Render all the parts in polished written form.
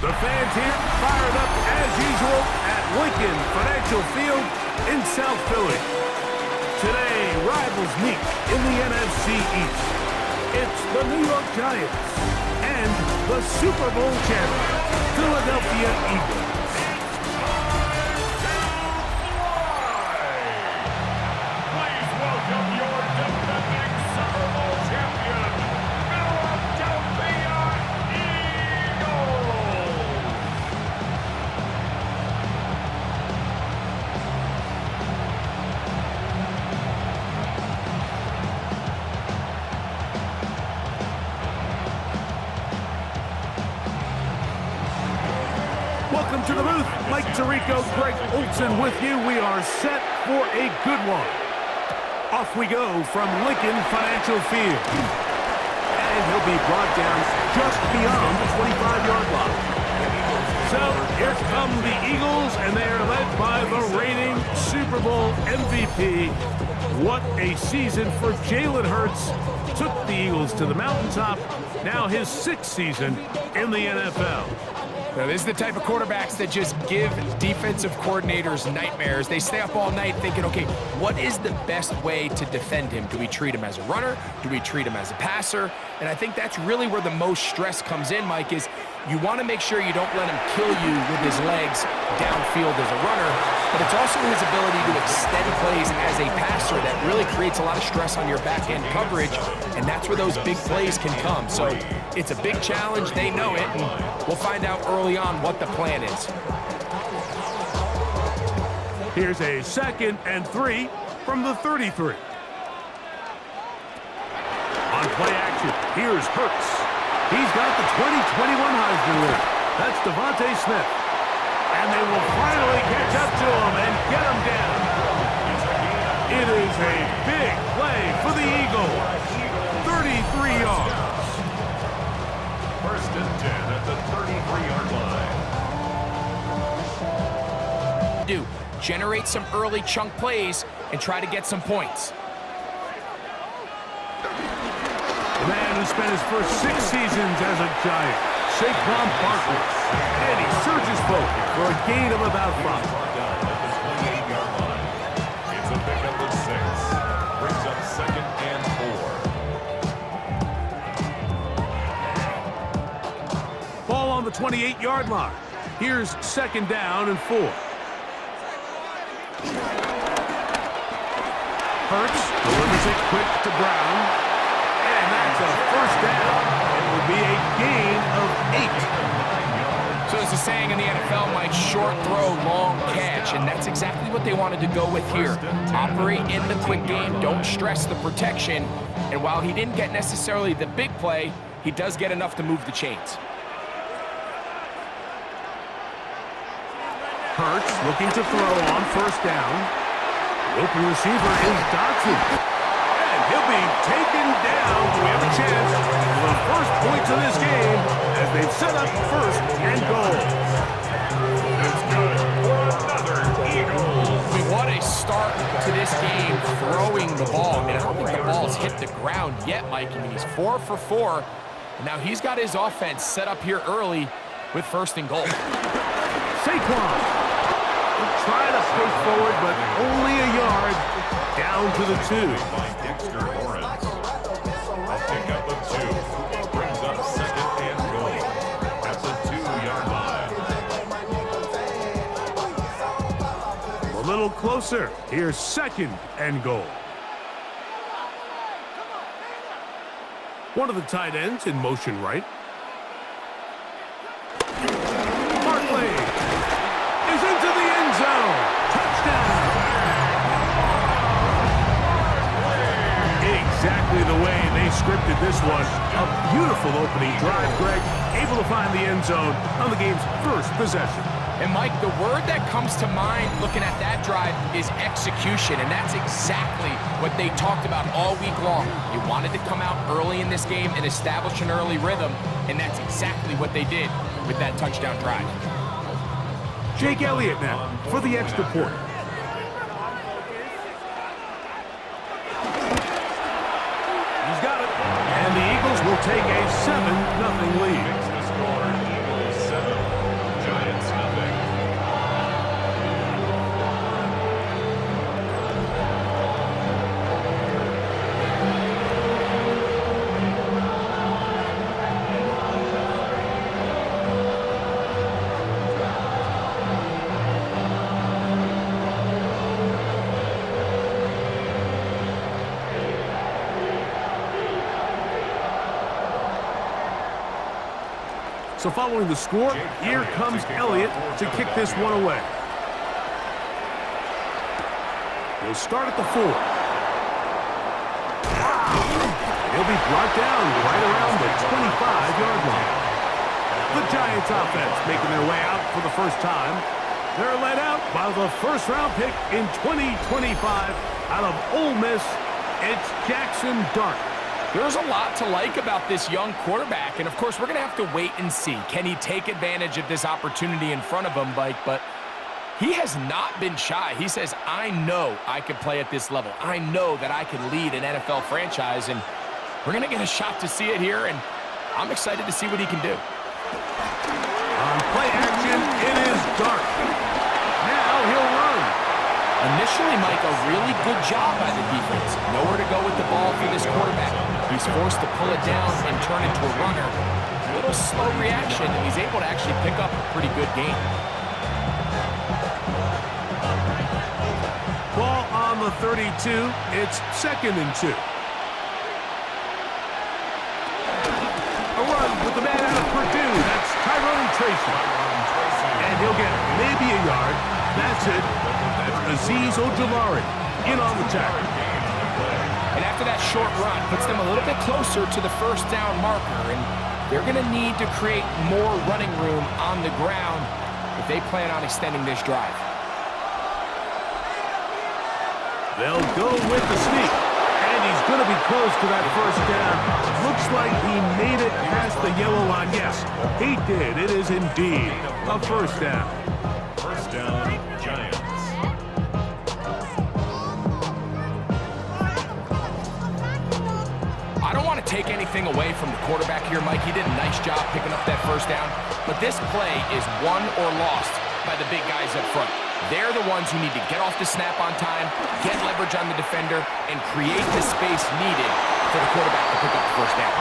The fans here fired up as usual at Lincoln Financial Field in South Philly. Today, rivals meet in the NFC East. It's the New York Giants and the Super Bowl champions, Philadelphia Eagles. Please welcome your defending Super Bowl champion, Philadelphia Eagles. Welcome to the booth. Mike Tirico, Greg Olson with you. We are set for a good one. Off we go from Lincoln Financial Field. And he'll be brought down just beyond the 25-yard line. So here come the Eagles, and they are led by the reigning Super Bowl MVP. What a season for Jalen Hurts. Took the Eagles to the mountaintop. Now his 6th season in the NFL. Now, this is the type of quarterbacks that just give defensive coordinators nightmares. They stay up all night thinking, okay, what is the best way to defend him? Do we treat him as a runner? Do we treat him as a passer? And I think that's really where the most stress comes in, Mike, is you want to make sure you don't let him kill you with his legs downfield as a runner, but it's also his ability to extend plays as a passer that really creates a lot of stress on your back-end coverage, and that's where those big plays can come. So it's a big challenge. They know it, and we'll find out early on what the plan is. Here's a 2nd and 3 from the 33. On play action, here's Hurts. He's got the 2021 Heisman winner. That's Devontae Smith. And they will finally catch up to him and get him down. It is a big play for the Eagles. 33 yards. 1st and 10 at the 33-yard line. Do generate some early chunk plays and try to get some points. The man who spent his first 6 seasons as a Giant, Saquon Barkley. And he surges forward for a gain of about 5. It's a pickup of 6. Brings up 2nd and 4. Ball on the 28-yard line. Here's 2nd down and 4. Hurts delivers it quick to Brown. And that's a 1st down. It will be a gain of 8. So there's a saying in the NFL, Mike, short throw, long catch, and that's exactly what they wanted to go with here. Operate in the quick game, don't stress the protection, and while he didn't get necessarily the big play, he does get enough to move the chains. Hurts looking to throw on 1st down. The open receiver is Dotson. And he'll be taken down. We have a chance for the first points of this game as they've set up 1st and goal. It's good for another Eagles. I mean, what a start to this game throwing the ball. I mean, I don't think the ball's hit the ground yet, Mike. I mean, he's 4 for 4. And now he's got his offense set up here early with 1st and goal. Saquon. Try to push forward, but only a yard down to the 2. By Dexter Lawrence. A pickup of 2. Brings up 2nd and goal at the 2-yard line. A little closer. Here's 2nd and goal. One of the tight ends in motion right. Barkley is into the end zone. Touchdown. Exactly the way they scripted this one. A beautiful opening drive, Greg. Able to find the end zone on the game's 1st possession. And Mike, the word that comes to mind looking at that drive is execution, and that's exactly what they talked about all week long. They wanted to come out early in this game and establish an early rhythm, and that's exactly what they did with that touchdown drive. Jake Elliott now for the extra point. He's got it. And the Eagles will take a 7-0 lead. Makes the score Eagles 7. So following the score, here comes Elliott to kick this one away. He'll start at the 4. He'll be brought down right around the 25-yard line. The Giants offense making their way out for the first time. They're led out by the first-round pick in 2025 out of Ole Miss. It's Jackson Dart. There's a lot to like about this young quarterback, and of course, we're going to have to wait and see. Can he take advantage of this opportunity in front of him, Mike? But he has not been shy. He says, I know I can play at this level. I know that I can lead an NFL franchise, and we're going to get a shot to see it here, and I'm excited to see what he can do. On play action, it is Dart. Now he'll run. Initially, Mike, a really good job by the defense. Nowhere to go with the ball for this quarterback. He's forced to pull it down and turn into a runner. A little slow reaction, and he's able to actually pick up a pretty good game. Ball on the 32. It's 2nd and 2. A run with the man out of Purdue. That's Tyrone Tracy. And he'll get maybe a yard. That's it. That's Azeez Ojulari in on the tackle. And after that short run, puts them a little bit closer to the first down marker. And they're going to need to create more running room on the ground if they plan on extending this drive. They'll go with the sneak. And he's going to be close to that first down. Looks like he made it past the yellow line. Yes, he did. It is indeed a first down. First down, Giants. I don't want to take anything away from the quarterback here, Mike. He did a nice job picking up that first down. But this play is won or lost by the big guys up front. They're the ones who need to get off the snap on time, get leverage on the defender, and create the space needed for the quarterback to pick up the first down.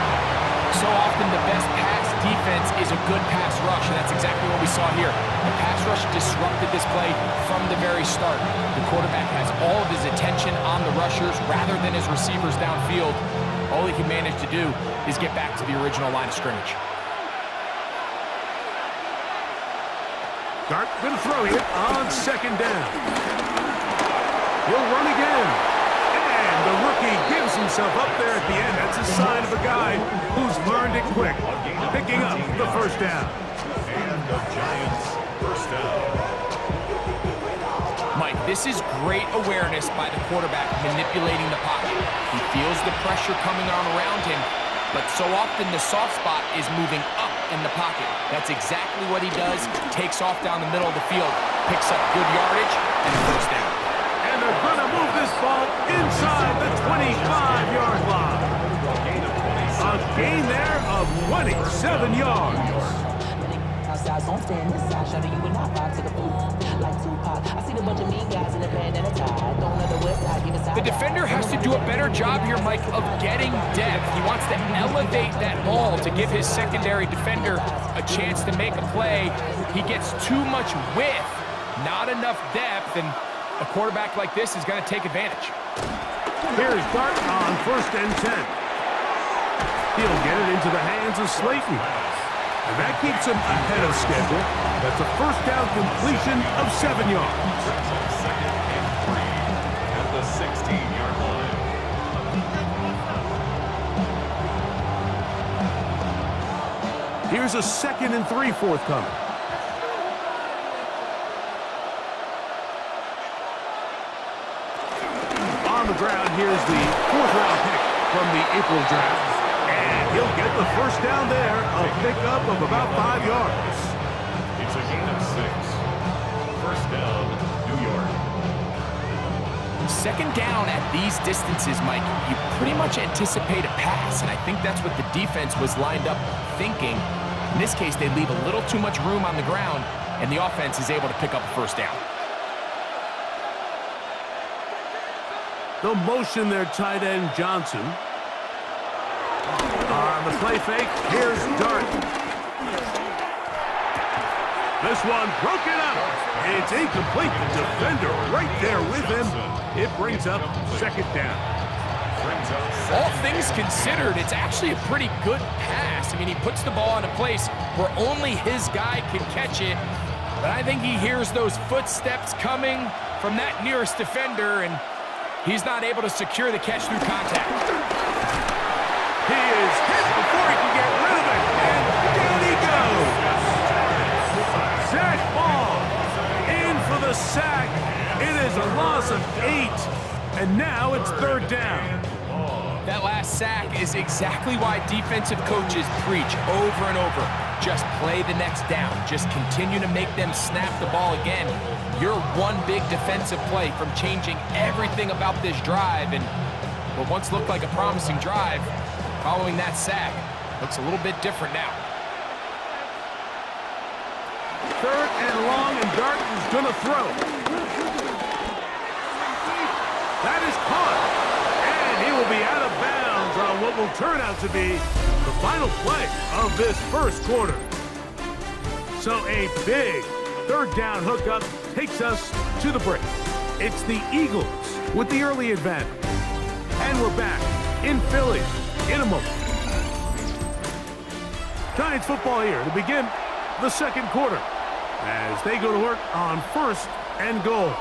So often the best pass defense is a good pass rush, and that's exactly what we saw here. The pass rush disrupted this play from the very start. The quarterback has all of his attention on the rushers rather than his receivers downfield. All he can manage to do is get back to the original line of scrimmage. Dart going to throw it on 2nd down. He'll run again. And the rookie gives himself up there at the end. That's a sign of a guy who's learned it quick. Picking up the first down. And the Giants first down. Mike, this is great awareness by the quarterback manipulating the pocket. He feels the pressure coming on around him, but so often the soft spot is moving up in the pocket. That's exactly what he does. Takes off down the middle of the field, picks up good yardage, and a first down. And they're going to move this ball inside the 25-yard line. A gain there of 27 yards. The defender has to do a better job here, Mike, of getting depth. He wants to elevate that ball to give his secondary defender a chance to make a play. He gets too much width, not enough depth, and a quarterback like this is going to take advantage. Here's Dart on 1st and 10. He'll get it into the hands of Slayton. And that keeps him ahead of schedule. That's a first down completion of 7 yards. 2nd and 3 at the 16-yard line. Here's a 2nd and 3 forthcoming. On the ground, here's the 4th-round pick from the April draft. And he'll get the first down there, a pickup of about 5 yards. It's a gain of 6. First down, New York. 2nd down at these distances, Mike, you pretty much anticipate a pass, and I think that's what the defense was lined up thinking. In this case, they leave a little too much room on the ground, and the offense is able to pick up a first down. The motion there, tight end Johnson. On the play fake, here's Dart. This one broken up. It's incomplete. The defender right there with him. It brings up 2nd down. brings up All second. things considered, it's actually a pretty good pass. I mean, he puts the ball in a place where only his guy can catch it. But I think he hears those footsteps coming from that nearest defender, and he's not able to secure the catch through contact. He is hit before he can get rid of it, and down he goes. Zach Ball in for the sack. It is a loss of 8, and now it's 3rd down. That last sack is exactly why defensive coaches preach over and over. Just play the next down. Just continue to make them snap the ball again. You're one big defensive play from changing everything about this drive, and what once looked like a promising drive, following that sack, looks a little bit different now. 3rd and long, and Darton's going to throw. That is caught, and he will be out of bounds on what will turn out to be the final play of this first quarter. So a big 3rd down hookup takes us to the break. It's the Eagles with the early advantage. And we're back in Philly in a moment. Giants football here to begin the second quarter as they go to work on 1st and goal.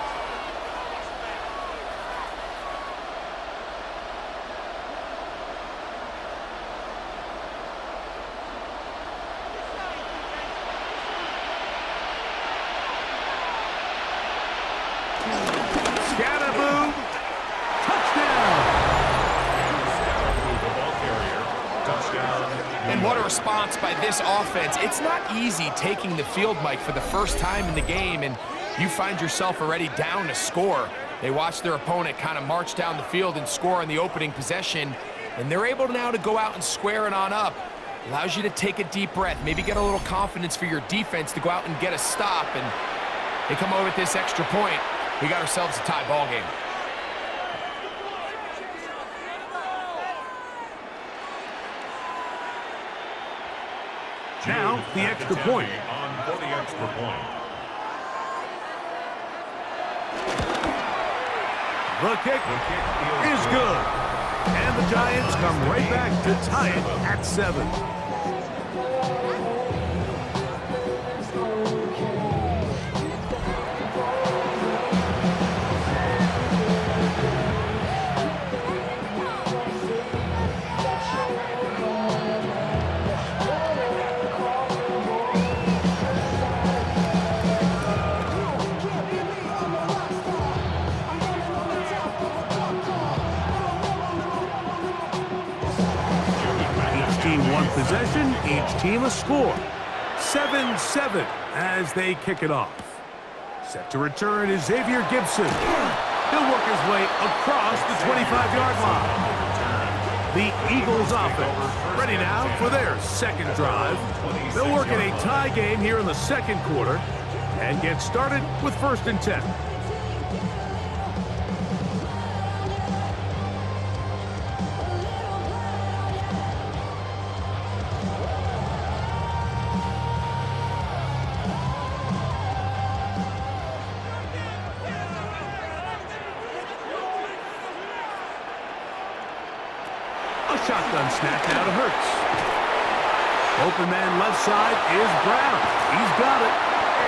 Scatterboo, touchdown! The ball carrier, touchdown. And what a response by this offense. It's not easy taking the field, Mike, for the first time in the game, and you find yourself already down a score. They watch their opponent kind of march down the field and score on the opening possession, and they're able now to go out and square it on up. Allows you to take a deep breath, maybe get a little confidence for your defense to go out and get a stop, and they come over with this extra point. We got ourselves a tie ball game. Now, the extra point. On for the extra point. The kick is good. And the Giants come right back to tie it at 7. Possession, each team a score. 7-7 as they kick it off. Set to return is Xavier Gibson. He'll work his way across the 25-yard line. The Eagles offense ready now for their second drive. They'll work in a tie game here in the second quarter and get started with 1st and 10. Shotgun snap now to Hurts. Open man left side is Brown. He's got it.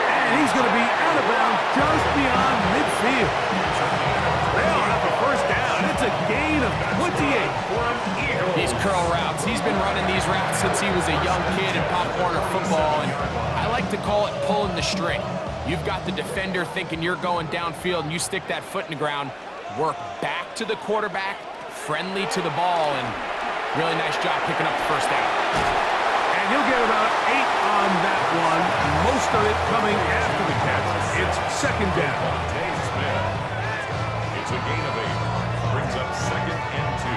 And he's going to be out of bounds just beyond midfield. They'll have a 1st down. It's a gain of 28. These curl routes, he's been running these routes since he was a young kid in Pop Warner football, and I like to call it pulling the string. You've got the defender thinking you're going downfield, and you stick that foot in the ground, work back to the quarterback, friendly to the ball, and really nice job picking up the 1st down. And he'll get about 8 on that one, most of it coming after the catch. It's 2nd down. It's a gain of 8. Brings up 2nd and 2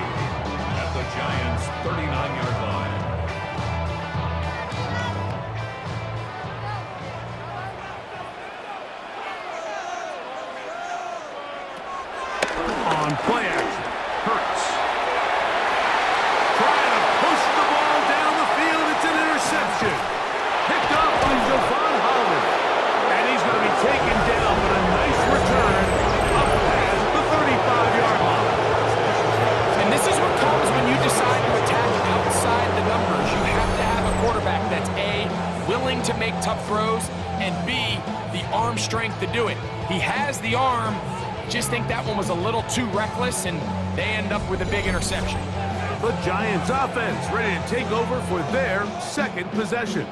at the Giants' 39-yard line. On play action, Hurts. Trying to push the ball down the field. It's an interception. Picked up by Javon Holland. And he's going to be taken down, but a nice return up past the 35-yard line. And this is willing to make tough throws, and B, the arm strength to do it. He has the arm, just think that one was a little too reckless, and they end up with a big interception. The Giants offense ready to take over for their second possession.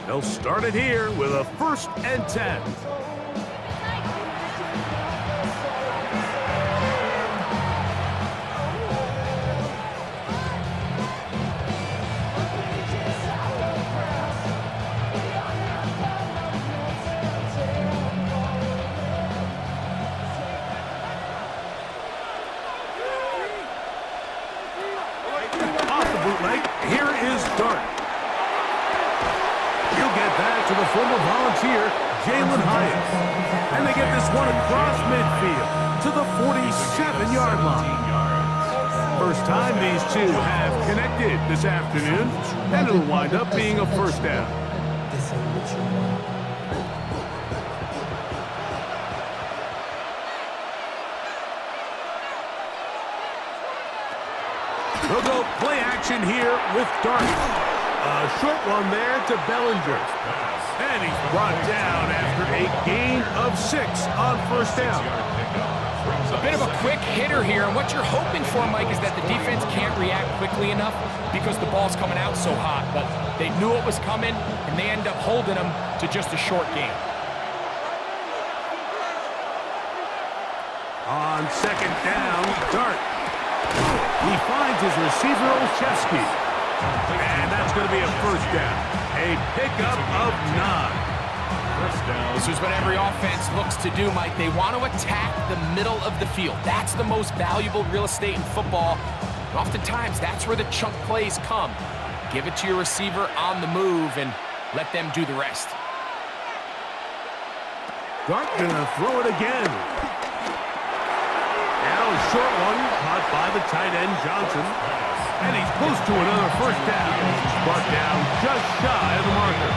They'll start it here with a 1st and 10. Here is Dart. He'll get that to the former Volunteer, Jalen Hyatt. And they get this one across midfield to the 47-yard line. First time these two have connected this afternoon, and it'll wind up being a 1st down. They'll go play action here with Dart. A short one there to Bellinger. And he's brought down after a gain of 6 on 1st down. A bit of a quick hitter here, and what you're hoping for, Mike, is that the defense can't react quickly enough because the ball's coming out so hot. But they knew it was coming, and they end up holding them to just a short gain. On 2nd down, Dart. He finds his receiver, Olszewski. And that's going to be a 1st down. A pickup of 9. This is what every offense looks to do, Mike. They want to attack the middle of the field. That's the most valuable real estate in football. And oftentimes, that's where the chunk plays come. Give it to your receiver on the move and let them do the rest. Dart going to throw it again. Now a short one caught by the tight end, Johnson. And he's close to another 1st down. He's brought down just shy of the marker.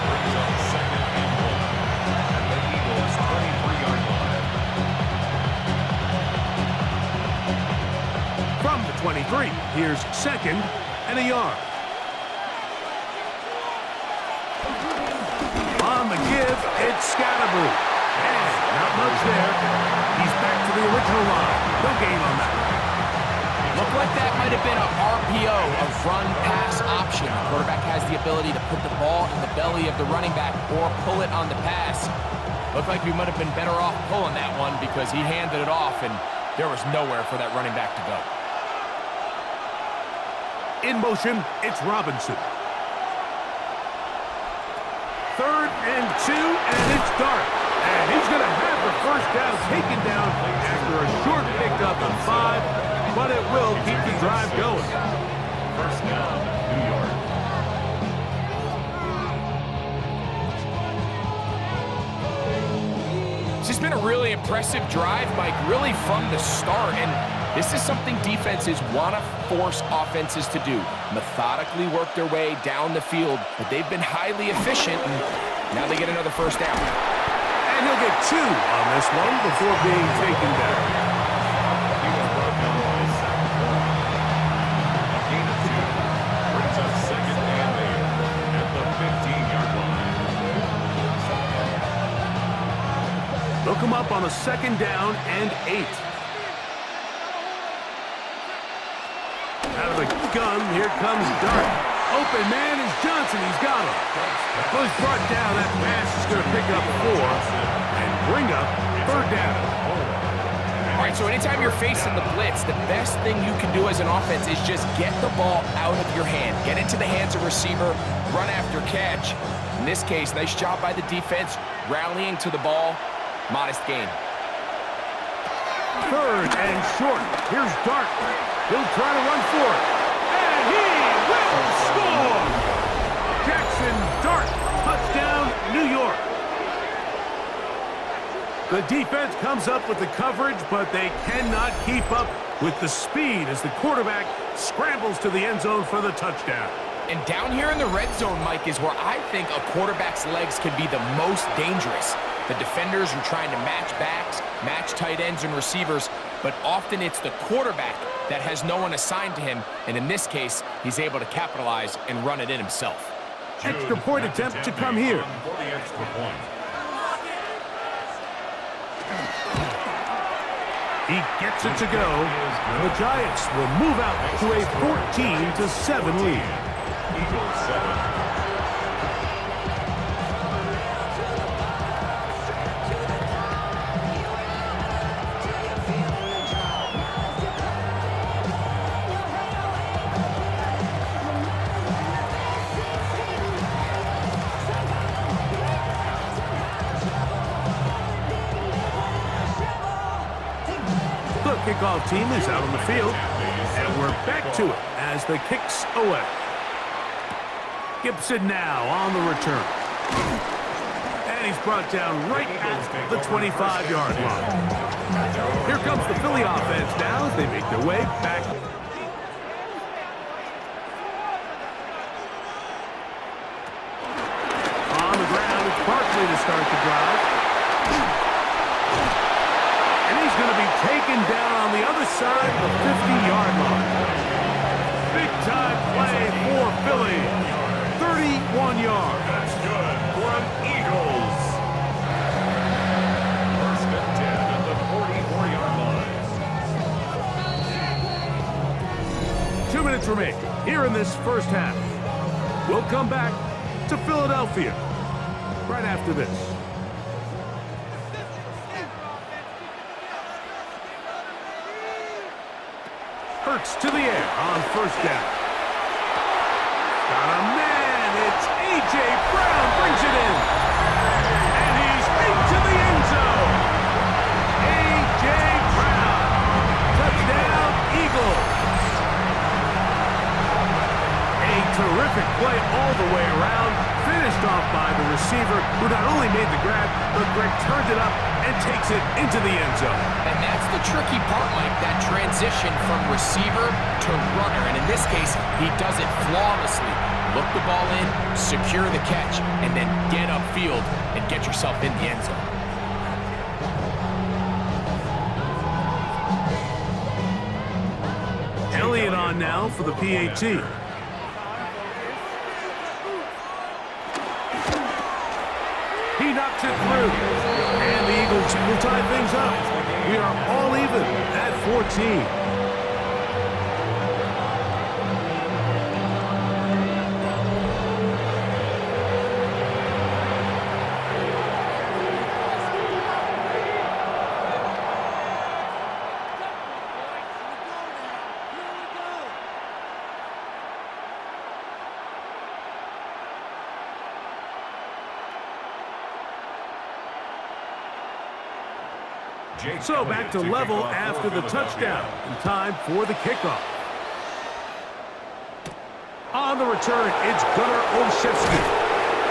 Brings up 2nd and 1 at the Eagles' 23-yard line. From the 23, here's 2nd and a yard. On the give, it's Scatterboo. And not much there. He's back to the original line. No gain on that. Looked like that might have been a RPO, a run-pass option. The quarterback has the ability to put the ball in the belly of the running back or pull it on the pass. Looked like we might have been better off pulling that one because he handed it off, and there was nowhere for that running back to go. In motion, it's Robinson. 3rd and 2, and it's Dart. And he's going to have the 1st down taken down after a short pickup of 5, but it will keep the drive going. 1st down, New York. It's just been a really impressive drive, Mike, really from the start. And this is something defenses want to force offenses to do. Methodically work their way down the field, but they've been highly efficient, and now they get another 1st down. And he'll get 2 on this one before being taken down. He was brought down by 7. A gain of 2 brings up 2nd and 8 at the 15-yard line. They'll come up on a 2nd down and 8. Out of the gun, here comes Dart. Open man is Johnson. He's got him. Well, he's brought down. That pass is going to pick up 4 and bring up 3rd down. All right, so anytime you're facing the blitz, the best thing you can do as an offense is just get the ball out of your hand. Get into the hands of receiver, run after catch. In this case, nice job by the defense, rallying to the ball. Modest gain. 3rd and short. Here's Dart. He'll try to run for it. And he will score! Jackson Dart, touchdown, New York. The defense comes up with the coverage, but they cannot keep up with the speed as the quarterback scrambles to the end zone for the touchdown. And down here in the red zone, Mike, is where I think a quarterback's legs can be the most dangerous. The defenders are trying to match backs, match tight ends and receivers, but often it's the quarterback that has no one assigned to him, and in this case, he's able to capitalize and run it in himself. extra point attempt to come here. For the extra point. He gets it to go. The Giants will move out to a 14-7 lead. Eagles 7. Kickoff team is out on the field, and we're back to it as the kick's away. Gibson now on the return. And he's brought down right at the 25-yard line. Here comes the Philly offense now as they make their way back. On the ground, it's Barkley to start the drive. Going to be taken down on the other side of the 50-yard line. Big-time play for Philly. 31 yards. That's good for an Eagles. First and 10 at the 44-yard line. 2 minutes remain here in this first half. We'll come back to Philadelphia right after this. Hurts to the air on first down. Got a man. It's A.J. Brown brings it in. And he's into the end zone. A.J. Brown. Touchdown, Eagles. A terrific play all the way around. Finished off by the receiver, who not only made the grab, but Greg turned it up and takes it into the end zone. And that's the tricky part, Mike, that transition from receiver to runner. And in this case, he does it flawlessly. Look the ball in, secure the catch, and then get upfield and get yourself in the end zone. Elliott on now for the PAT. He knocks it through. And the Eagles will tie things up. We are all even at 14. So back to level after the touchdown. And time for the kickoff. On the return, it's Gunnar Olszewski.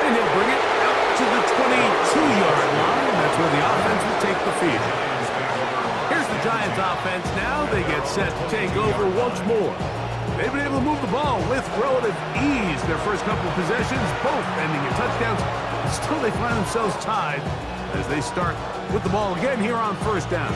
And he'll bring it out to the 22-yard line. That's where the offense will take the field. Here's the Giants offense now. They get set to take over once more. They've been able to move the ball with relative ease. Their first couple of possessions, both ending in touchdowns. Still, they find themselves tied as they start with the ball again here on first down.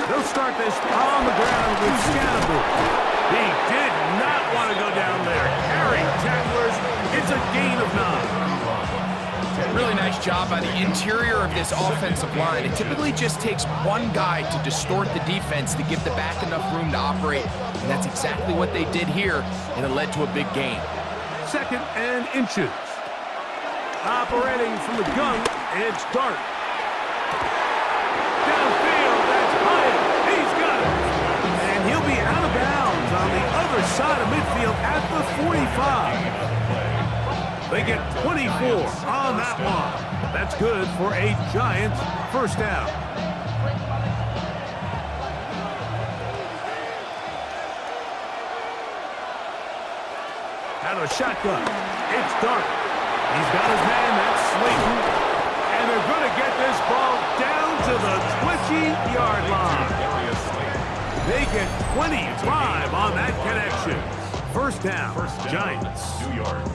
They'll start this on the ground with Scannable. He did not want to go down there. Carrying tacklers. It's a gain of 9. Really nice job by the interior of this offensive line. It typically just takes one guy to distort the defense to give the back enough room to operate, and that's exactly what they did here, and it led to a big gain. 2nd and inches. Operating from the gun, it's Dart. Downfield, that's Hyatt. He's got it. And he'll be out of bounds on the other side of midfield at the 45. They get 24 on that one. That's good for a Giants first down. Out of a shotgun. It's Dart. He's got his man. That's Slayton. And they're going to get this ball down to the 20-yard line. They get 25 on that connection. First down, Giants. 2 yards.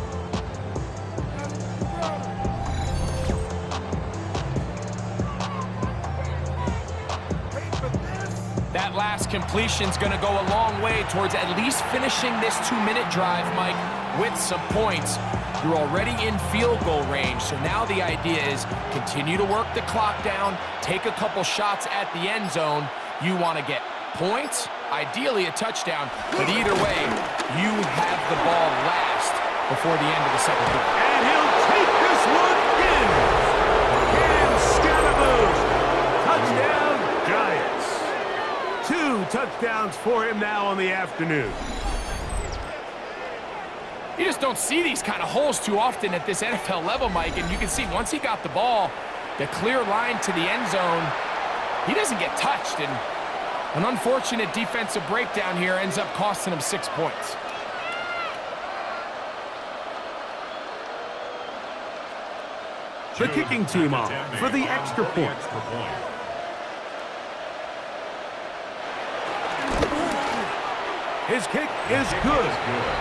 that last completion's going to go a long way towards at least finishing this 2-minute drive, Mike, with some points. You're already in field goal range, so now the idea is continue to work the clock down, take a couple shots at the end zone. You want to get points, ideally a touchdown, but either way, you have the ball last before the end of the second quarter. And he'll take this one in. And Scalaboos. Touchdown, Giants. 2 touchdowns for him now on the afternoon. You just don't see these kind of holes too often at this NFL level, Mike, and you can see once he got the ball, the clear line to the end zone, he doesn't get touched, and an unfortunate defensive breakdown here ends up costing him 6 points. The kicking team on for the extra point. His kick is good,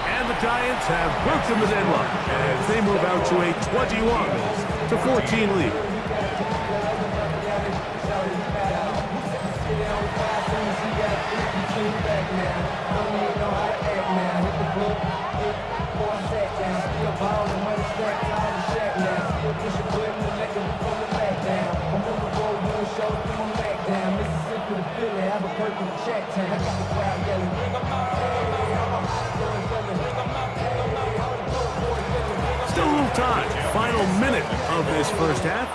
and the Giants have broken the deadlock as they move out to a 21-14 lead. Still a little time. Final minute of this first half.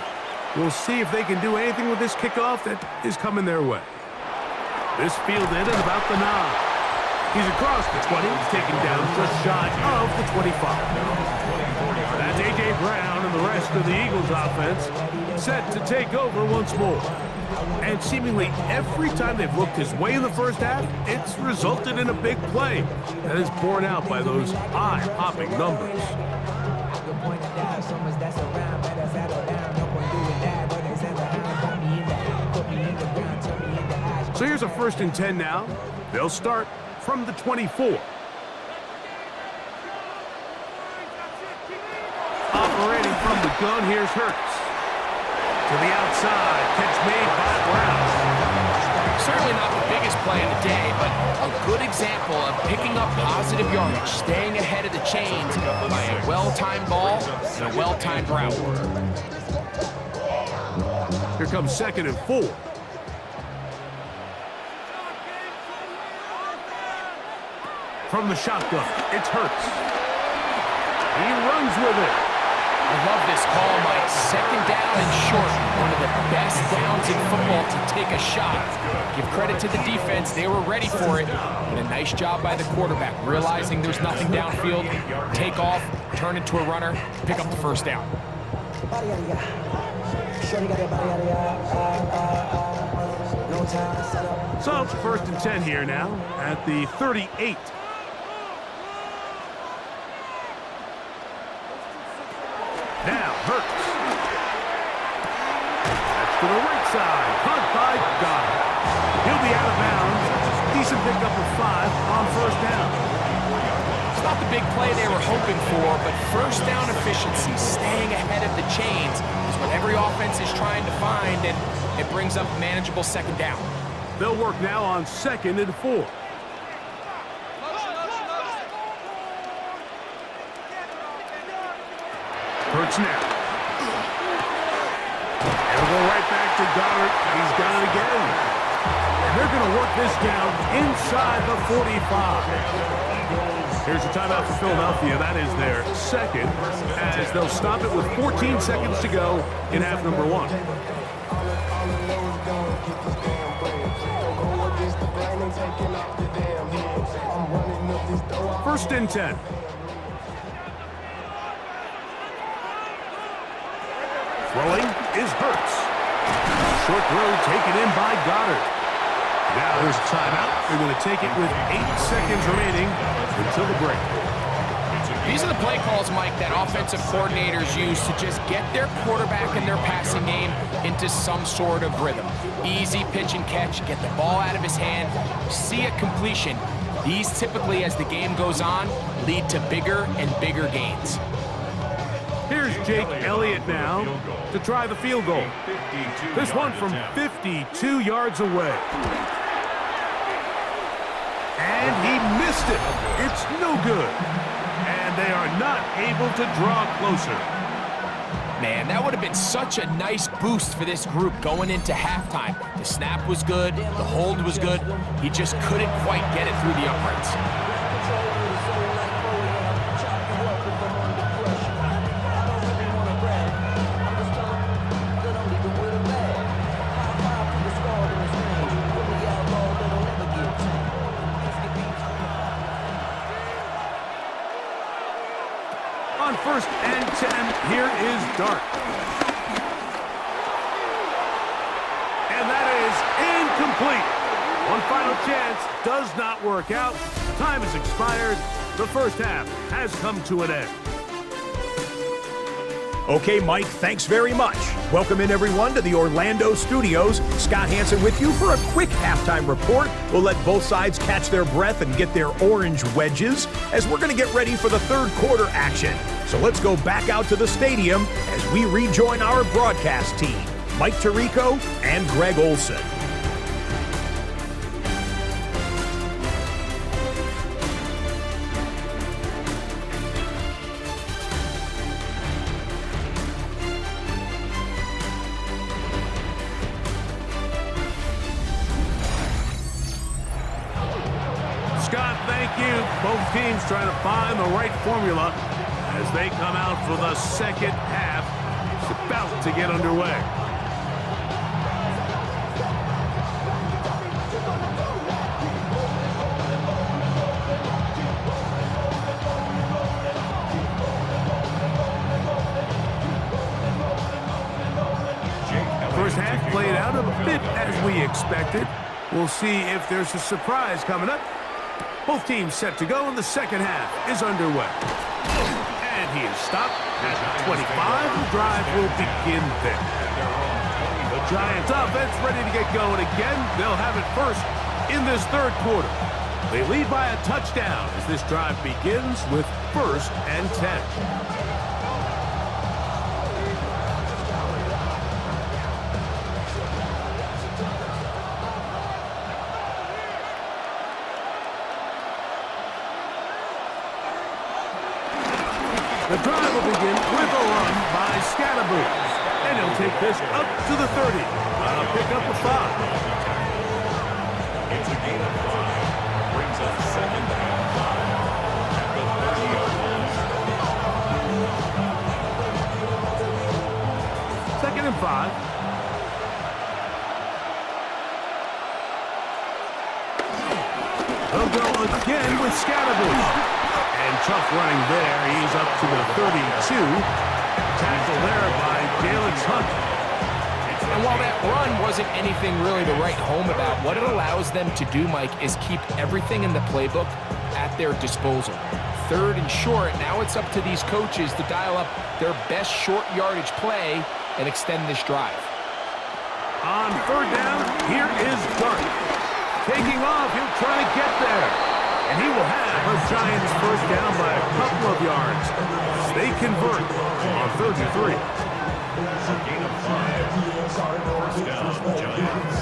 We'll see if they can do anything with this kickoff that is coming their way. This fielded at about the 9. He's across the 20, taken down just shy of the 25. That's A.J. Brown and the rest of the Eagles offense set to take over once more. And seemingly every time they've looked his way in the first half, it's resulted in a big play that is borne out by those eye-popping numbers. So here's a 1st and 10 now. They'll start from the 24. Operating from the gun, here's Hurts. To the outside, catch made by Brown. Certainly not the biggest play of the day, but a good example of picking up positive yardage, staying ahead of the chains by a well-timed ball and a well-timed route. Here comes 2nd and 4. From the shotgun, it's Hurts. He runs with it. I love this call, Mike. 2nd down and short. One of the best downs in football to take a shot. Give credit to the defense. They were ready for it. And a nice job by the quarterback, realizing there's nothing downfield. Take off, turn into a runner, pick up the 1st down. So, 1st and 10 here now at the 38. Now, Hurts. That's to the right side. Caught by Goddard. He'll be out of bounds. Decent pickup of 5 on 1st down. It's not the big play they were hoping for, but 1st down efficiency, staying ahead of the chains, is what every offense is trying to find, and it brings up a manageable 2nd down. They'll work now on 2nd and 4. Hurts now. It'll go right back to Goddard. He's got it again. And they're going to work this down inside the 45. Here's a timeout for Philadelphia. That is their 2nd, as they'll stop it with 14 seconds to go in half number 1. First and 10. Throwing is Hurts. Short throw taken in by Goddard. Now there's a timeout. They're going to take it with 8 seconds remaining until the break. These are the play calls, Mike, that offensive coordinators use to just get their quarterback and their passing game into some sort of rhythm. Easy pitch and catch, get the ball out of his hand, see a completion. These typically, as the game goes on, lead to bigger and bigger gains. Here's Jake Elliott now to try the field goal. This one from 52 yards away. And he missed it. It's no good. And they are not able to draw closer. Man, that would have been such a nice boost for this group going into halftime. The snap was good, the hold was good. He just couldn't quite get it through the uprights. On 1st and 10, here is Dart. And that is incomplete. One final chance does not work out. Time has expired. The first half has come to an end. Okay, Mike, thanks very much. Welcome in, everyone, to the Orlando studios. Scott Hansen with you for a quick halftime report. We'll let both sides catch their breath and get their orange wedges as we're going to get ready for the third quarter action. So let's go back out to the stadium as we rejoin our broadcast team, Mike Tirico and Greg Olson. Scott, thank you. Both teams trying to find the right formula as they come out for the second half. It's about to get underway. First half played out a bit as we expected. We'll see if there's a surprise coming up. Both teams set to go, and the second half is underway. And he is stopped at the 25. The drive will begin there. The Giants offense ready to get going again. They'll have it first in this third quarter. They lead by a touchdown as this drive begins with 1st and 10. The drive will begin with a run by Scatterboot. And he'll take this up to the 30. Pick up a 5. It's a gain of 5. Brings up 2nd and 5 at the 30-yard line. 2nd and 5. They'll go again with Scatterboot. And tough running there. He's up to the 32. Tackle there by Jalen Hunt. And while that run wasn't anything really to write home about, what it allows them to do, Mike, is keep everything in the playbook at their disposal. 3rd and short, now it's up to these coaches to dial up their best short yardage play and extend this drive. On 3rd down, here is Dart. Taking off, he'll try to get there. And he will have a Giants first down by a couple of yards. They convert on 3rd and 3. A gain of 5. First down, Giants.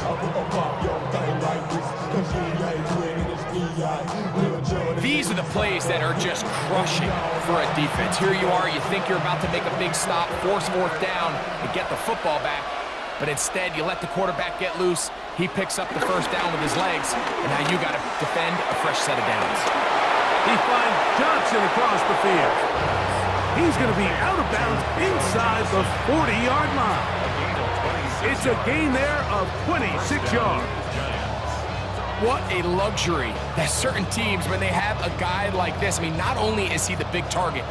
These are the plays that are just crushing for a defense. Here you are, you think you're about to make a big stop, force 4th down, and get the football back. But instead, you let the quarterback get loose. He picks up the first down with his legs, and now you got to defend a fresh set of downs. He finds Johnson across the field. He's going to be out of bounds inside the 40-yard line. It's a gain there of 26 yards. What a luxury that certain teams, when they have a guy like this, I mean, not only is he the big target,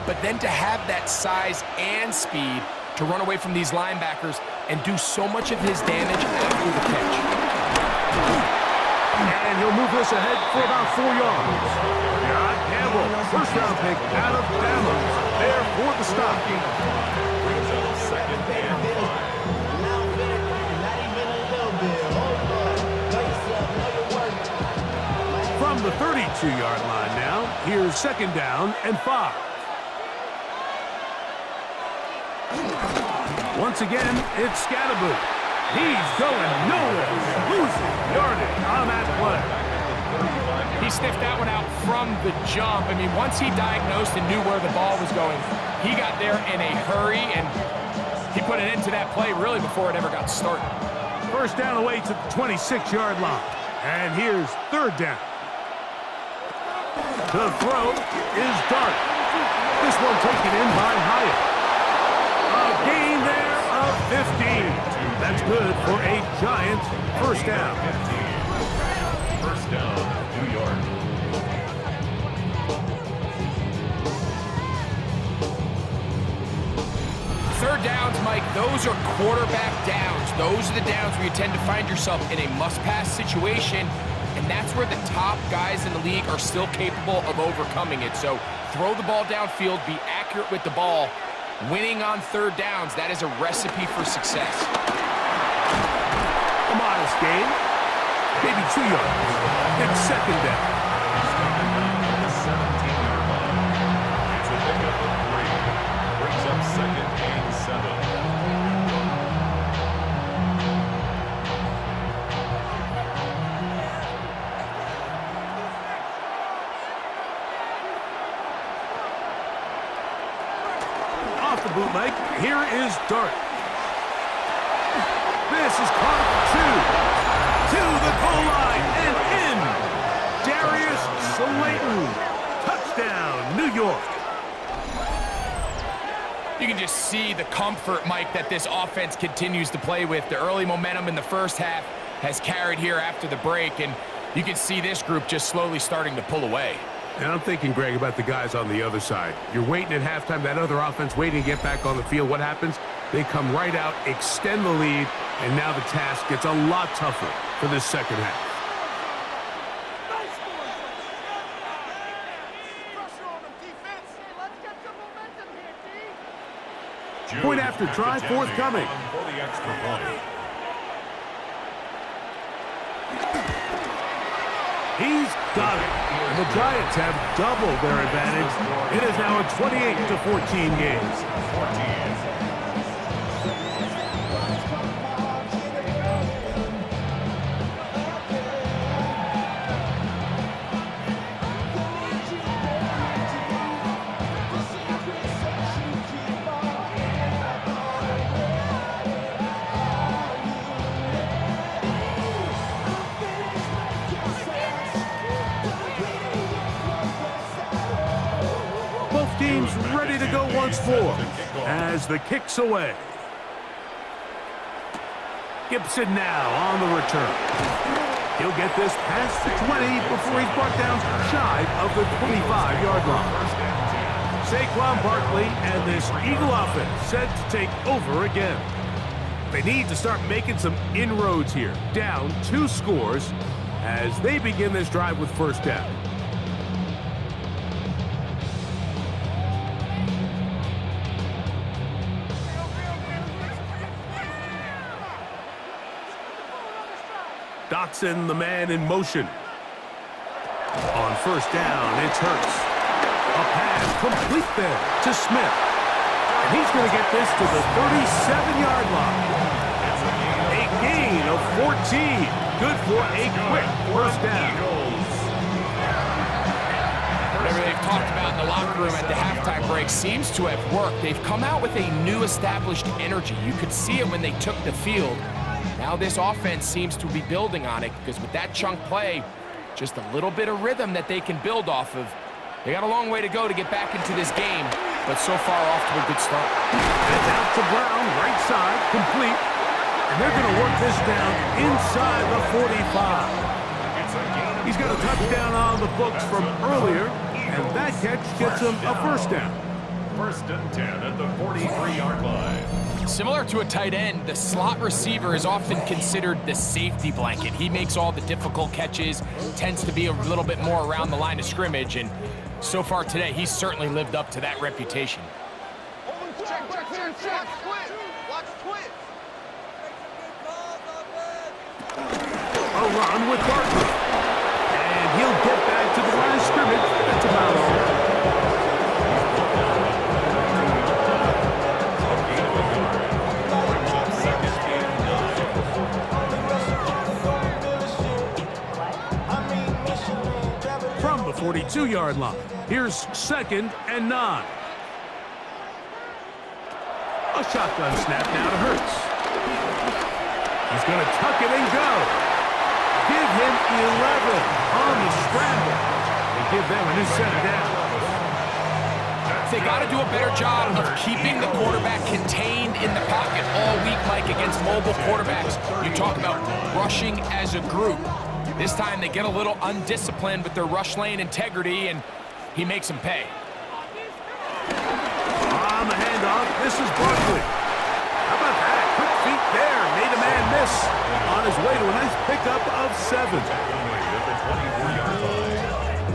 but then to have that size and speed to run away from these linebackers and do so much of his damage after the catch. And he'll move this ahead for about 4 yards. John Campbell, first-round pick out of Bama, there for the stop. Brings up 2nd and 5. From the 32-yard line now, here's 2nd down and 5. Once again, it's Scatterboot. He's going nowhere. Losing yardage on that play. He sniffed that one out from the jump. I mean, once he diagnosed and knew where the ball was going, he got there in a hurry, and he put an end to that play really before it ever got started. First down away to the 26-yard line. And here's third down. The throw is Dart. This one taken in by Hyatt. A gain there of 15. That's good for a Giants first down. 15. First down, New York. Third downs, Mike, those are quarterback downs. Those are the downs where you tend to find yourself in a must-pass situation, and that's where the top guys in the league are still capable of overcoming it. So throw the ball downfield, be accurate with the ball. Winning on third downs, that is a recipe for success. A modest gain, maybe 2 yards. It's second down. Second down at the 17-yard line. It's a pickup of 3. Brings up second and 7. Off the bootleg, here is Dart. This is caught for 2. To the goal line and in. Darius Slayton. Touchdown, New York. You can just see the comfort, Mike, that this offense continues to play with. The early momentum in the first half has carried here after the break, and you can see this group just slowly starting to pull away. And I'm thinking, Greg, about the guys on the other side. You're waiting at halftime, that other offense waiting to get back on the field. What happens? They come right out, extend the lead, and now the task gets a lot tougher for this second half. Point after try forthcoming. For the extra point. He's got it. And the Giants have doubled their advantage. It is now a 28-14 game. 14. Both teams ready to go once more as the kick's away. Gibson now on the return. He'll get this past the 20 before he's brought down shy of the 25-yard line. Saquon Barkley and this Eagle offense set to take over again. They need to start making some inroads here. Down 2 scores as they begin this drive with first down. Dotson, the man in motion. On first down, it's Hurts. A pass complete there to Smith. And he's going to get this to the 37-yard line. A gain of 14. Good for a quick first down. Whatever they've talked about in the locker room at the halftime break seems to have worked. They've come out with a new established energy. You could see it when they took the field. Now this offense seems to be building on it because with that chunk play, just a little bit of rhythm that they can build off of. They got a long way to go to get back into this game, but so far off to a good start. It's out to Brown, right side, complete. And they're going to work this down inside the 45. He's got a touchdown on the books from earlier, and that catch gets him a first down. First and 10 at the 43-yard line. Similar to a tight end, the slot receiver is often considered the safety blanket. He makes all the difficult catches, tends to be a little bit more around the line of scrimmage, and so far today, he's certainly lived up to that reputation. Check. Watch twist. A run with Barkley. And he'll get back to the line of scrimmage. That's about all. 42-yard line. Here's 2nd and 9. A shotgun snap now to Hurts. He's going to tuck it and go. Give him 11 on the scramble. And give them a new set down. They got to do a better job of keeping the quarterback contained in the pocket all week, Mike, against mobile quarterbacks. You talk about rushing as a group. This time they get a little undisciplined with their rush lane integrity, and he makes them pay. On the handoff, this is Barkley. How about that? Quick feet there. Made a man miss. On his way to a nice pickup of 7. At the 24-yard line.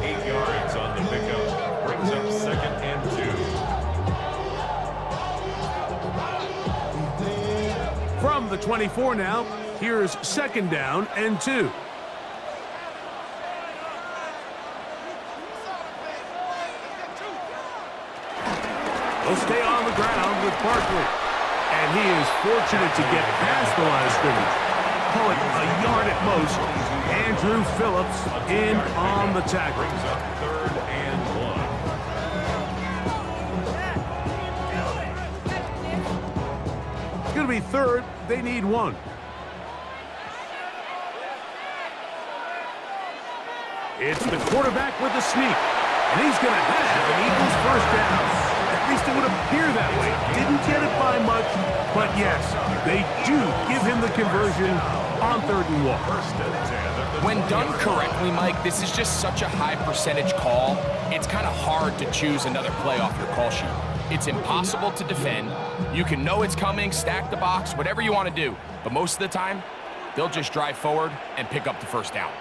8 yards on the pickup. Brings up 2nd and 2. From the 24 now, here's 2nd down and 2. He'll stay on the ground with Barkley. And he is fortunate to get past the line of scrimmage. Call it a yard at most. Andrew Phillips in on the tackle. Brings up 3rd and 1. It's going to be 3rd. They need 1. It's the quarterback with the sneak. And he's going to have an Eagles first down. At least it would appear that way. Didn't get it by much, but yes, they do give him the conversion on 3rd and 1. When done correctly, Mike, this is just such a high percentage call. It's kind of hard to choose another play off your call sheet. It's impossible to defend. You can know it's coming, stack the box, whatever you want to do. But most of the time, they'll just drive forward and pick up the first down.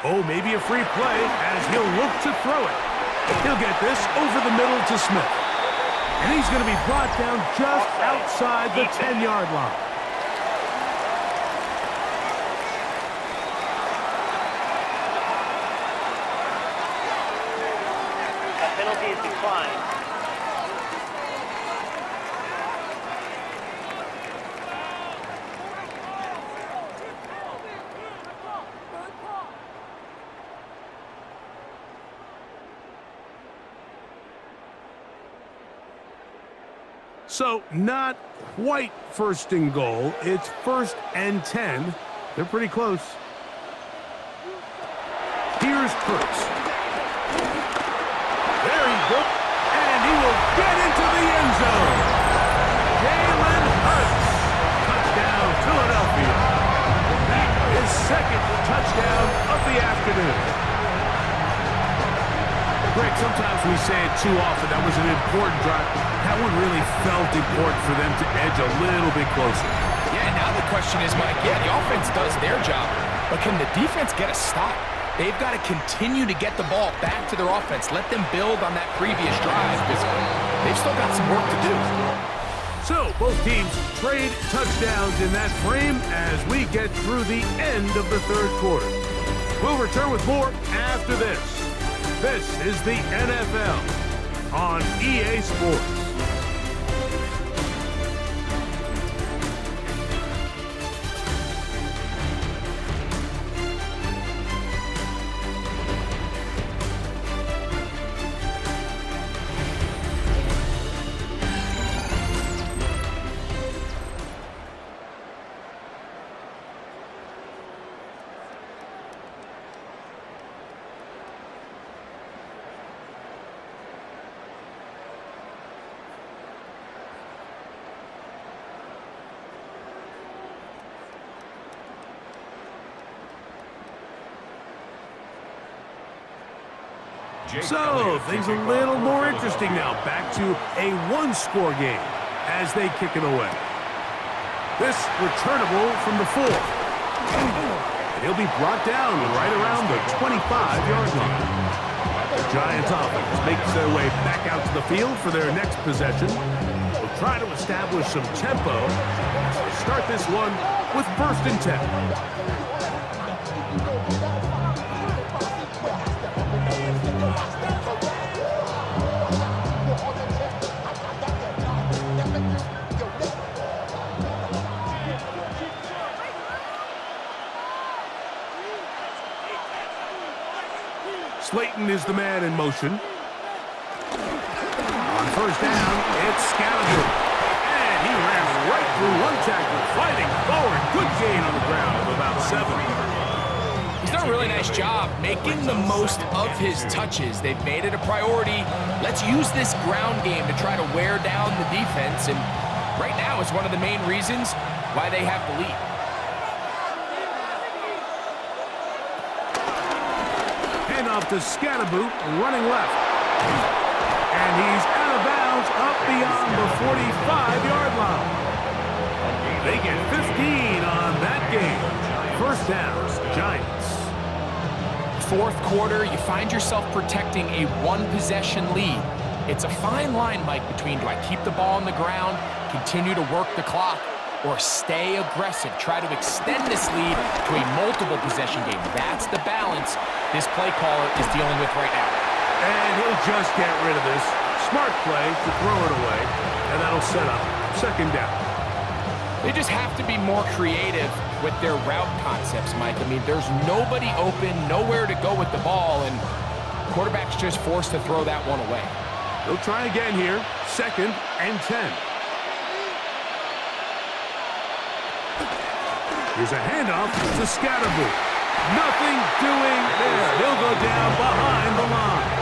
Oh, maybe a free play as he'll look to throw it. He'll get this over the middle to Smith. And he's going to be brought down just outside the 10-yard line. That penalty is declined. So not quite 1st and goal. It's 1st and 10. They're pretty close. Here's Hurts. There he goes. And he will get into the end zone. Jalen Hurts. Touchdown, Philadelphia. That is 2nd touchdown of the afternoon. Greg, sometimes we say it too often. That was an important drive. That one really felt important for them to edge a little bit closer. Yeah, now the question is, Mike, yeah, the offense does their job, but can the defense get a stop? They've got to continue to get the ball back to their offense. Let them build on that previous drive because they've still got some work to do. So, both teams trade touchdowns in that frame as we get through the end of the 3rd quarter. We'll return with more after this. This is the NFL on EA Sports. So, things a little more interesting now. Back to a 1-score game as they kick it away. This returnable from the 4. And he'll be brought down right around the 25-yard line. The Giants offense makes their way back out to the field for their next possession. They'll try to establish some tempo as they start this one with 1st and 10. Slayton is the man in motion. On first down, it's Scalabrine. And he ran right through one tackle, fighting forward. Good gain on the ground of about 7. He's done a really nice job making the most of his touches. They've made it a priority. Let's use this ground game to try to wear down the defense. And right now it's one of the main reasons why they have the lead. Handoff to Scalabrine, running left. And he's out of bounds up beyond the 45-yard line. They get 15 on that game. First down, Giants. Fourth quarter, you find yourself protecting a one-possession lead. It's a fine line, Mike, between do I keep the ball on the ground, continue to work the clock, or stay aggressive, try to extend this lead to a multiple possession game. That's the balance this play caller is dealing with right now. And he'll just get rid of this. Smart play to throw it away, and that'll set up second down. They just have to be more creative with their route concepts, Mike. I mean, there's nobody open, nowhere to go with the ball, and quarterback's just forced to throw that one away. They'll try again here, second and 10. Here's a handoff to Scalabrine. Nothing doing there. He'll go down behind the line.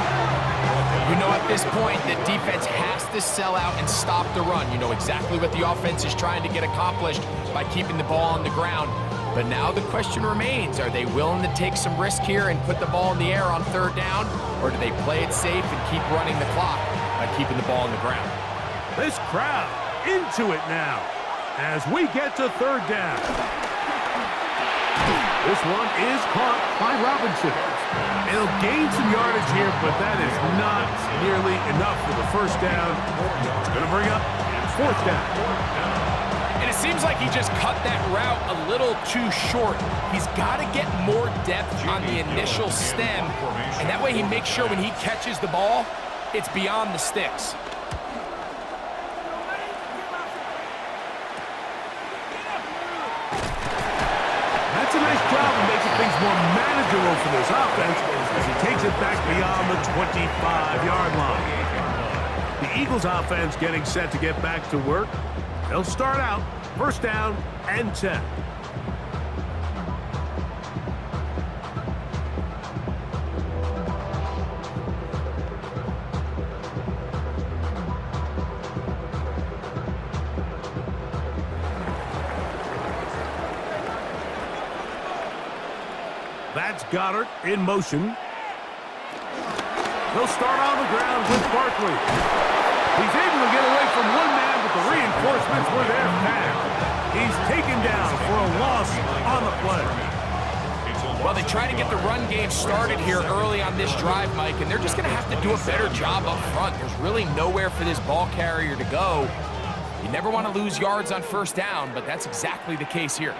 You know, at this point, the defense has to sell out and stop the run. You know exactly what the offense is trying to get accomplished by keeping the ball on the ground. But now the question remains, are they willing to take some risk here and put the ball in the air on third down? Or do they play it safe and keep running the clock by keeping the ball on the ground? This crowd into it now as we get to third down. This one is caught by Robinson. It'll gain some yardage here, but that is not nearly enough for the first down. It's going to bring up fourth down. And it seems like he just cut that route a little too short. He's got to get more depth on the initial stem, and that way he makes sure when he catches the ball, it's beyond the sticks. That's a nice job of making things more manageable for this offense as he takes it back beyond the 25-yard line. The Eagles offense getting set to get back to work. They'll start out first down and 10. That's Goddard in motion. He'll start on the ground with Barkley. He's able to get away from one man, but the reinforcements were there fast. He's taken down for a loss on the play. Well, they try to get the run game started here early on this drive, Mike, and they're just going to have to do a better job up front. There's really nowhere for this ball carrier to go. You never want to lose yards on first down, but that's exactly the case here.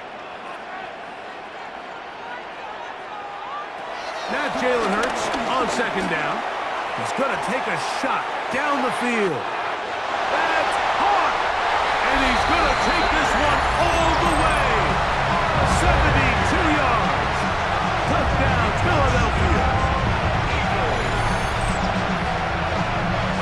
Now Jalen Hurts on second down. He's going to take a shot down the field. That's caught! And he's going to take this one all the way. 72 yards. Touchdown, Philadelphia.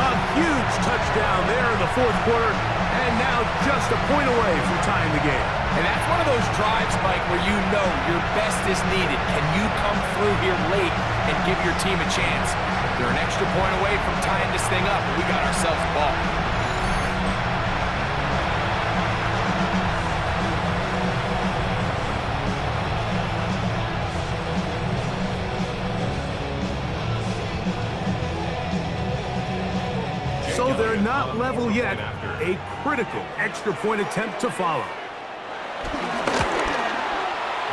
A huge touchdown there in the fourth quarter, and now just a point away from tying the game. And that's one of those drives, Mike, where you know your best is needed. Can you come through here late and give your team a chance? They're an extra point away from tying this thing up. We got ourselves a ball. So they're not level yet. A critical extra point attempt to follow.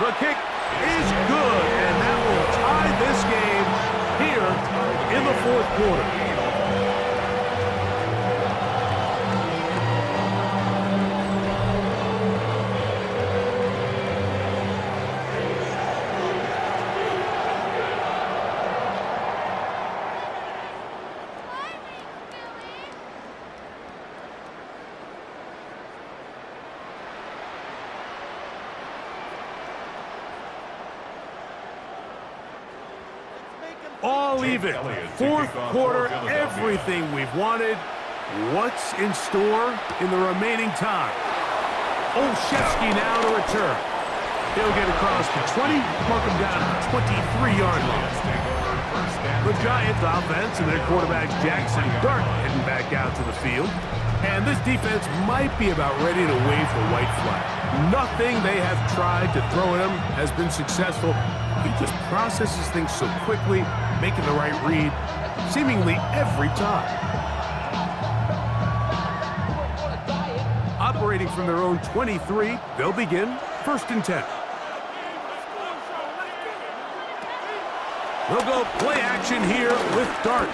The kick is good, and that will tie this game here in the fourth quarter. Make him All even. Fourth quarter, everything we've wanted. What's in store in the remaining time? Olszewski now to return. He'll get across the 20, mark him down at the 23-yard line. The Giants offense and their quarterbacks Jackson Dart heading back out to the field. And this defense might be about ready to wave the white flag. Nothing they have tried to throw at him has been successful. He just processes things so quickly, making the right read, seemingly every time. Operating from their own 23, they'll begin 1st and 10. They'll go play action here with Dart.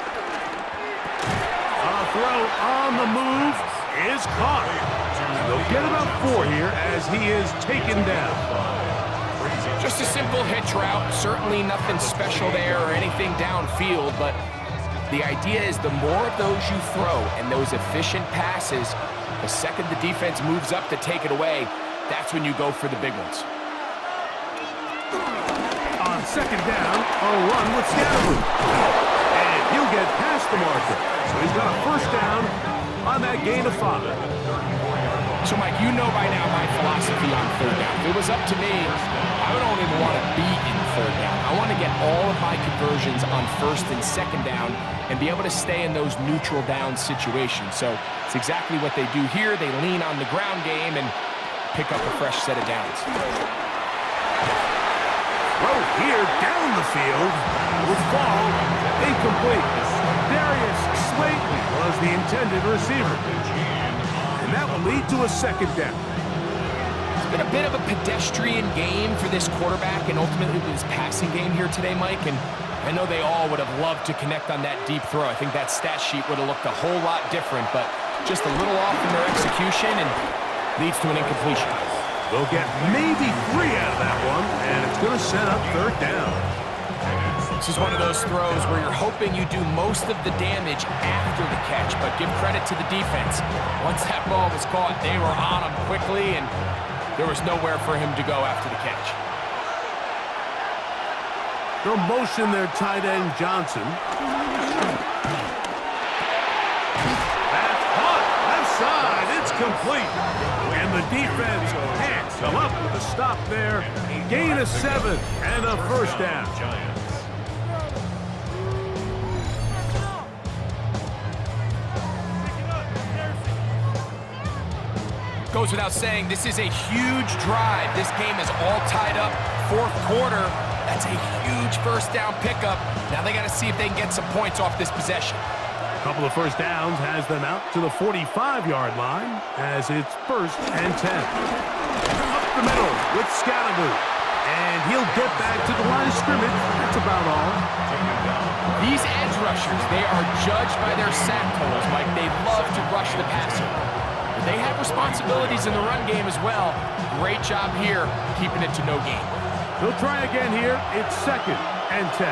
A throw on the move is caught. They'll get about 4 here as he is taken down. Just a simple hitch route. Certainly nothing special there or anything downfield, but the idea is the more of those you throw and those efficient passes, the second the defense moves up to take it away, that's when you go for the big ones. On 2nd down, a run with Scatterwood. And he'll get past the marker. So he's got a 1st down on that gain of 5. So, Mike, you know by now my philosophy on 3rd down. If it was up to me, I don't even want to be in 3rd down. I want to get all of my conversions on 1st and 2nd down and be able to stay in those neutral down situations. So it's exactly what they do here. They lean on the ground game and pick up a fresh set of downs. Throw here down the field will fall incomplete. Darius Slayton was the intended receiver. And that will lead to a 2nd down. It's been a bit of a pedestrian game for this quarterback and ultimately this passing game here today, Mike. And I know they all would have loved to connect on that deep throw. I think that stat sheet would have looked a whole lot different, but just a little off in their execution and leads to an incompletion. They'll get maybe 3 out of that one, and it's going to set up 3rd down. This is one of those throws where you're hoping you do most of the damage after the catch, but give credit to the defense. Once that ball was caught, they were on him quickly, and there was nowhere for him to go after the catch. They'll motion their tight end, Johnson. That's caught. Left side. It's complete. And the defense can't come up with a stop there. Gain of 7 and a 1st down. Goes without saying, this is a huge drive. This game is all tied up. 4th quarter. That's a huge 1st down pickup. Now they got to see if they can get some points off this possession. A couple of 1st downs has them out to the 45-yard line as it's 1st and 10. Up the middle with Scatterwood. And he'll get back to the line of scrimmage. That's about all. These edge rushers, they are judged by their sack totals, Mike. They love to rush the passer. But they have responsibilities in the run game as well. Great job here, keeping it to no gain. They'll try again here. It's 2nd and 10.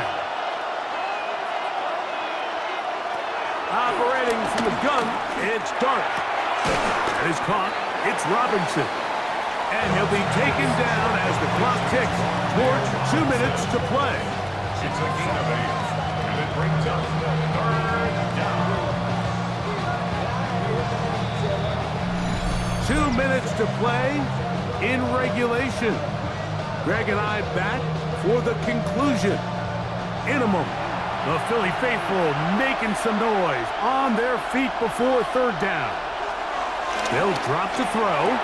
Operating from the gun, it's Dart. That is caught. It's Robinson. And he'll be taken down as the clock ticks towards 2 minutes to play. It's a gain of 8, and it brings up 3rd down. 2 minutes to play in regulation. Greg and I back for the conclusion. In a moment, the Philly faithful making some noise on their feet before 3rd down. They'll drop to throw.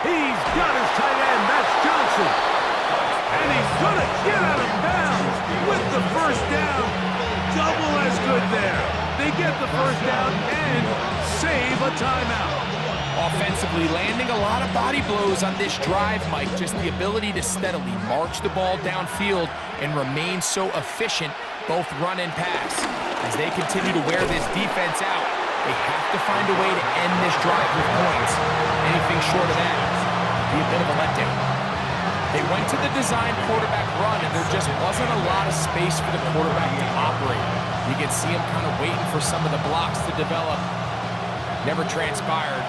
He's got his tight end. That's Johnson. And he's going to get out of bounds with the 1st down. Double as good there. They get the 1st down and save a timeout. Offensively, landing a lot of body blows on this drive, Mike. Just the ability to steadily march the ball downfield and remain so efficient, both run and pass. As they continue to wear this defense out, they have to find a way to end this drive with points. Anything short of that would be a bit of a letdown. They went to the design quarterback run, and there just wasn't a lot of space for the quarterback to operate. You can see him kind of waiting for some of the blocks to develop. Never transpired.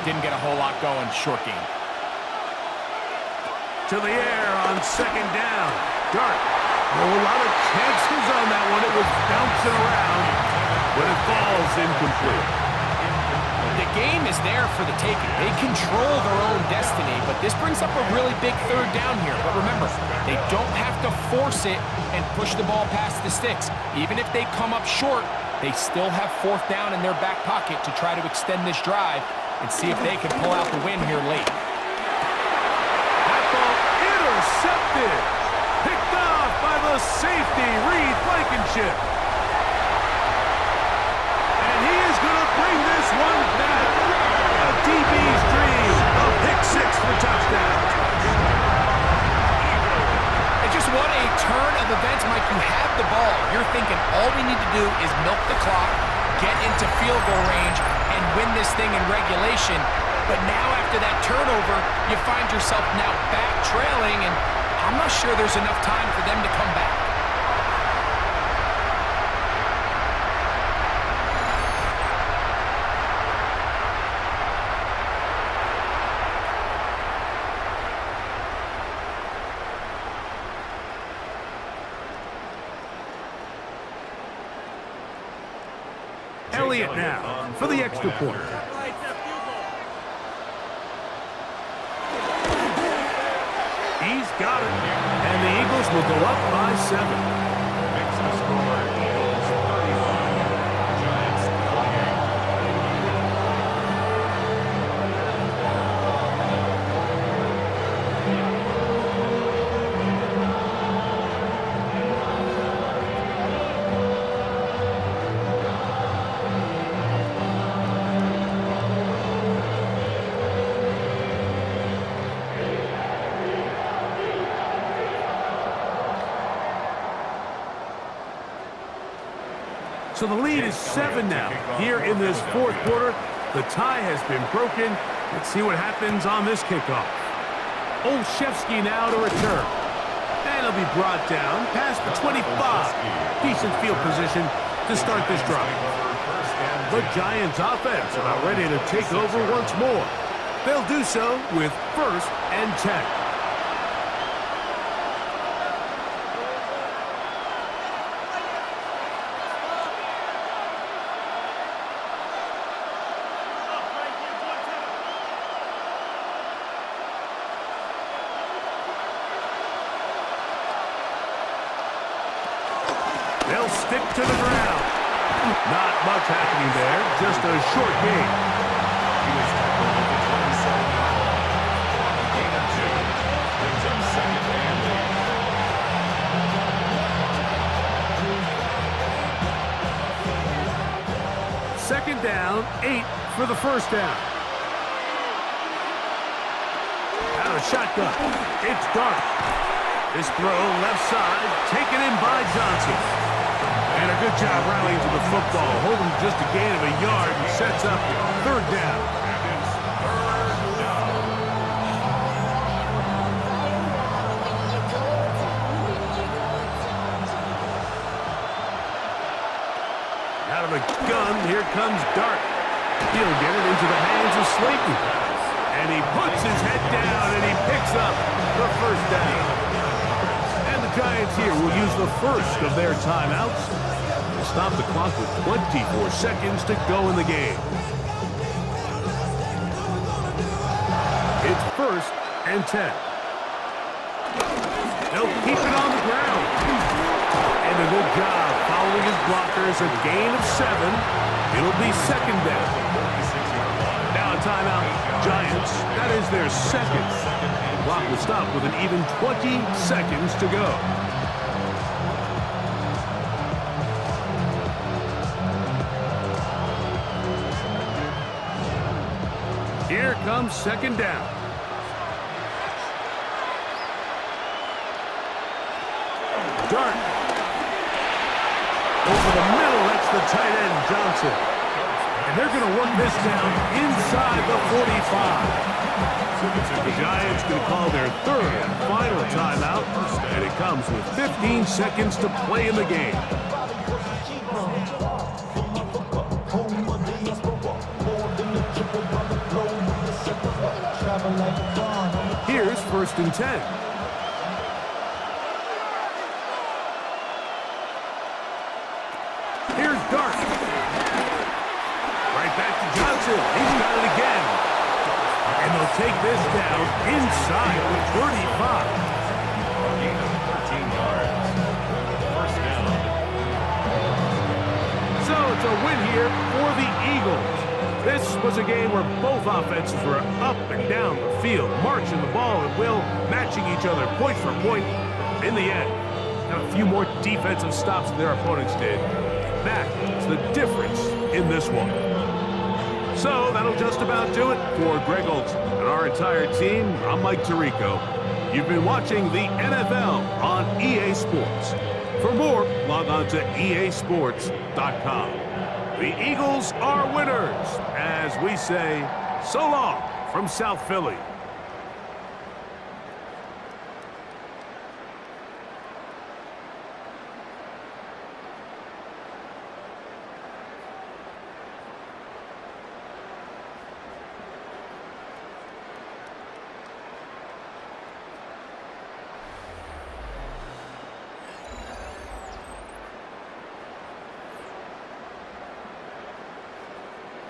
Didn't get a whole lot going. Short game. To the air on 2nd down. Dart Oh, a lot of chances on that one. It was bouncing around, but it falls incomplete. The game is there for the taking. They control their own destiny, but this brings up a really big third down here. But remember, they don't have to force it and push the ball past the sticks. Even if they come up short, they still have fourth down in their back pocket to try to extend this drive and see if they can pull out the win here late. That ball intercepted. Picked off by the safety, Reed Blankenship. And he is going to bring this one back. A DB's dream, a pick six for touchdown. And just what a turn of events, Mike. You have the ball. You're thinking all we need to do is milk the clock, get into field goal range, and win this thing in regulation. But now after that turnover, you find yourself now back trailing, and I'm not sure there's enough time for them to come back. Elliott now for the extra point. He's got it. And the Eagles will go up by 7. Makes the score Eagles 31, Giants 28. So the lead is 7 now. Here in this fourth quarter, the tie has been broken. Let's see what happens on this kickoff. Olszewski now to return. And he'll be brought down past the 25. Decent field position to start this drive. The Giants offense about ready to take over once more. They'll do so with 1st and 10. They'll stick to the ground. Not much happening there, just a short game. He was tackled at the 27-yard line. A gain of 2. Brings up 2nd and 8. Second down, 8 for the first down. Out of shotgun. It's Dark. This throw left side, taken in by Johnson. And a good job rallying to the football. Holding just a gain of a yard and sets up 3rd down. And it's 3rd down. Out of the gun, here comes Dart. He'll get it into the hands of Slayton. And he puts his head down and he picks up the 1st down. And the Giants here will use the first of their timeouts. They'll stop the clock with 24 seconds to go in the game. It's 1st and 10. They'll keep it on the ground. And a good job following his blockers, a gain of 7. It'll be 2nd down. Now a timeout, Giants. That is their 2nd. The clock will stop with an even 20 seconds to go. Here comes 2nd down. Dart. Over the middle, that's the tight end, Johnson. And they're going to work this down inside the 45. The Giants going to call their 3rd and final timeout, and it comes with 15 seconds to play in the game. Here's 1st and 10. Olsen. He's got it again. And they'll take this down inside the 35. Gain of 13 yards. First down. So it's a win here for the Eagles. This was a game where both offenses were up and down the field, marching the ball at will, matching each other point for point. In the end, got a few more defensive stops than their opponents did. That's the difference in this one. So that'll just about do it for Greg Olsen and our entire team. I'm Mike Tirico. You've been watching the NFL on EA Sports. For more, log on to easports.com. The Eagles are winners, as we say, so long from South Philly.